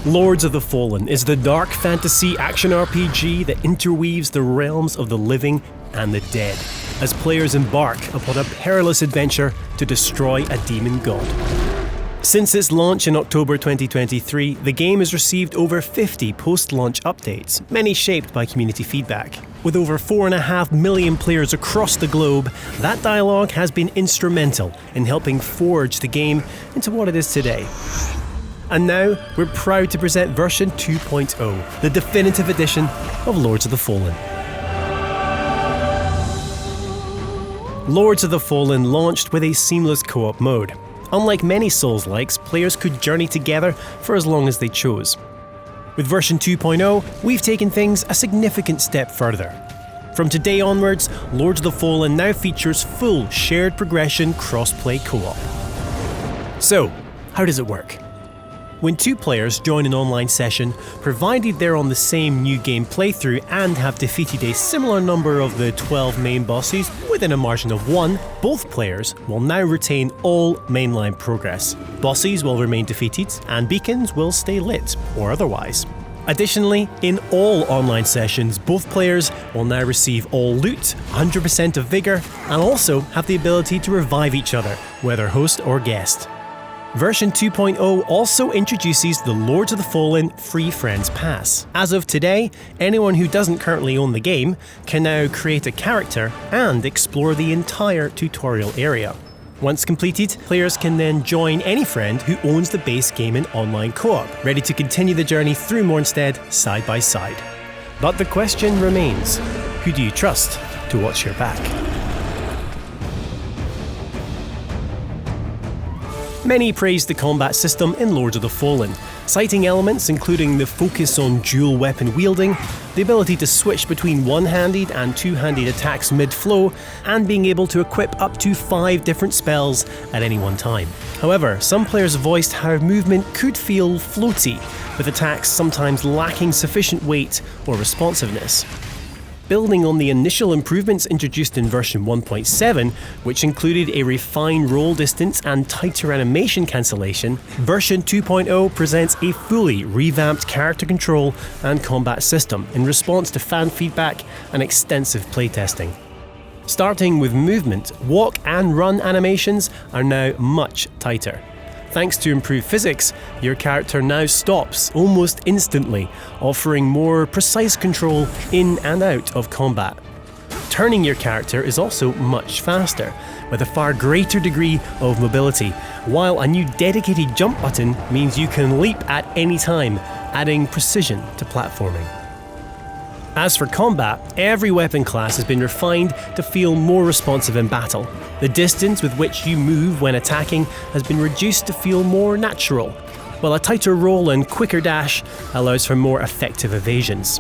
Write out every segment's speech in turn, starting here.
Lords of the Fallen is the dark fantasy action RPG that interweaves the realms of the living and the dead, as players embark upon a perilous adventure to destroy a demon god. Since its launch in October 2023, the game has received over 50 post-launch updates, many shaped by community feedback. With over 4.5 million players across the globe, that dialogue has been instrumental in helping forge the game into what it is today. And now, we're proud to present version 2.0, the definitive edition of Lords of the Fallen. Lords of the Fallen launched with a seamless co-op mode. Unlike many Souls-likes, players could journey together for as long as they chose. With version 2.0, we've taken things a significant step further. From today onwards, Lords of the Fallen now features full Shared-Progression Crossplay Co-op. So, how does it work? When two players join an online session, provided they're on the same new game playthrough and have defeated a similar number of the 12 main bosses within a margin of 1, both players will now retain all mainline progress. Bosses will remain defeated, and beacons will stay lit, or otherwise. Additionally, in all online sessions, both players will now receive all loot, 100% of vigour, and also have the ability to revive each other, whether host or guest. Version 2.0 also introduces the Lords of the Fallen Free Friends Pass. As of today, anyone who doesn't currently own the game can now create a character and explore the entire tutorial area. Once completed, players can then join any friend who owns the base game in online co-op, ready to continue the journey through Mornstead side by side. But the question remains, who do you trust to watch your back? Many praised the combat system in Lords of the Fallen, citing elements including the focus on dual weapon wielding, the ability to switch between one-handed and two-handed attacks mid-flow, and being able to equip up to 5 different spells at any one time. However, some players voiced how movement could feel floaty, with attacks sometimes lacking sufficient weight or responsiveness. Building on the initial improvements introduced in version 1.7, which included a refined roll distance and tighter animation cancellation, version 2.0 presents a fully revamped character control and combat system in response to fan feedback and extensive playtesting. Starting with movement, walk and run animations are now much tighter. Thanks to improved physics, your character now stops almost instantly, offering more precise control in and out of combat. Turning your character is also much faster, with a far greater degree of mobility, while a new dedicated jump button means you can leap at any time, adding precision to platforming. As for combat, every weapon class has been refined to feel more responsive in battle. The distance with which you move when attacking has been reduced to feel more natural, while a tighter roll and quicker dash allows for more effective evasions.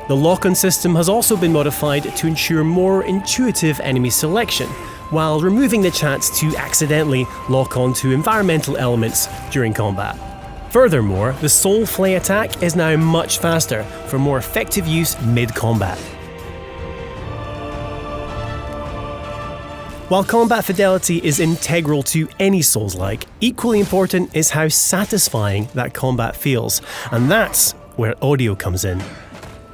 The lock-on system has also been modified to ensure more intuitive enemy selection, while removing the chance to accidentally lock onto environmental elements during combat. Furthermore, the Soul Flay attack is now much faster for more effective use mid-combat. While combat fidelity is integral to any Souls-like, equally important is how satisfying that combat feels, and that's where audio comes in.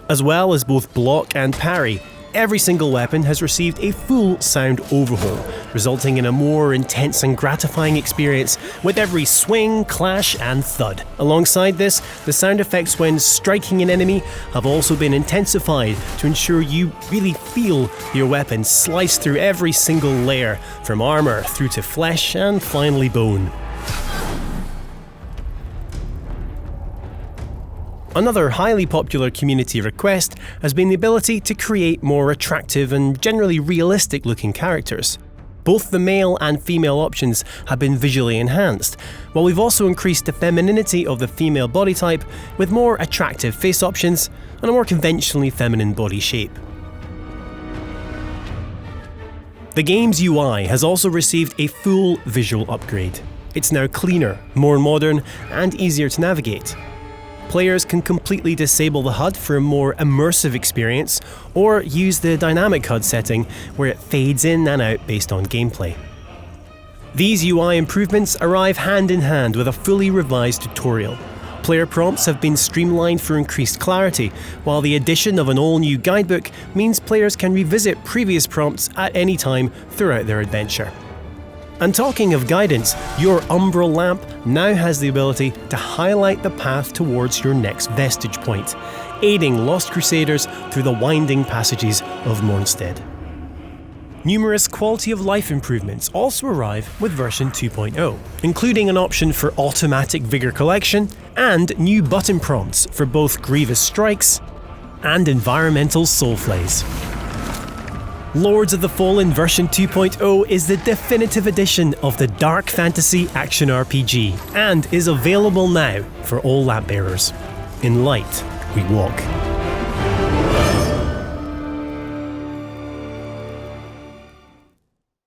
As well as both block and parry, every single weapon has received a full sound overhaul, resulting in a more intense and gratifying experience with every swing, clash and thud. Alongside this, the sound effects when striking an enemy have also been intensified to ensure you really feel your weapon slice through every single layer, from armour through to flesh and finally bone. Another highly popular community request has been the ability to create more attractive and generally realistic looking characters. Both the male and female options have been visually enhanced, while we've also increased the femininity of the female body type with more attractive face options and a more conventionally feminine body shape. The game's UI has also received a full visual upgrade. It's now cleaner, more modern, and easier to navigate. Players can completely disable the HUD for a more immersive experience, or use the dynamic HUD setting where it fades in and out based on gameplay. These UI improvements arrive hand in hand with a fully revised tutorial. player prompts have been streamlined for increased clarity, while the addition of an all-new guidebook means players can revisit previous prompts at any time throughout their adventure. And talking of guidance, your umbral lamp now has the ability to highlight the path towards your next vestige point, aiding Lost Crusaders through the winding passages of Mornstead. Numerous quality of life improvements also arrive with version 2.0, including an option for automatic Vigour collection and new button prompts for both Grievous Strikes and environmental Soulflays. Lords of the Fallen version 2.0 is the definitive edition of the dark fantasy action RPG and is available now for all lamp bearers. In light, we walk.